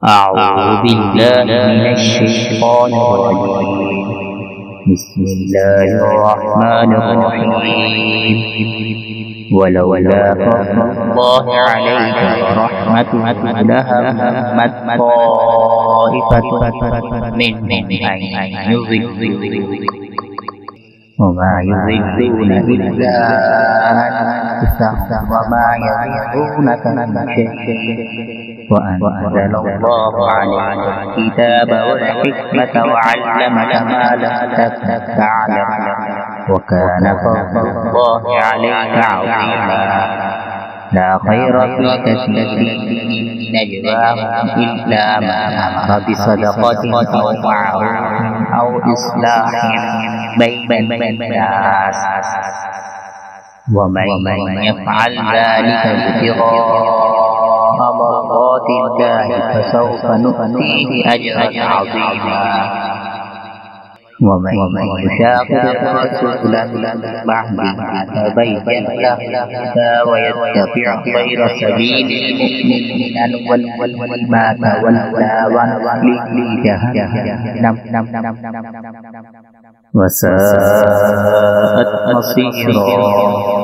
أعوذ بالله من الشيطان الرجيم. بسم الله الرحمن الرحيم. ولولا فضل الله عليك ورحمته لهمت طائفة منهم أن يضلوك وما يضلون إلا أنفسهم وما يضلونك من شيء وأنزل الله عليك الكتاب والحكمة وعلمك ما لم تكن تعلم وكان فضل الله عليك عظيما. لا خير في كثير من نجواهم إلا من أمر بصدقة أو معروف أو إصلاح بين الناس ومن يفعل ذلك ابتغاء مرضات الله فسوف نؤتيه أجرا عظيما. ومن يشاقق الرسول من بعد ما تبين له الهدى ويتبع غير سبيل المؤمنين نوله ما تولى ونصله جهنم وساءت مصيرا.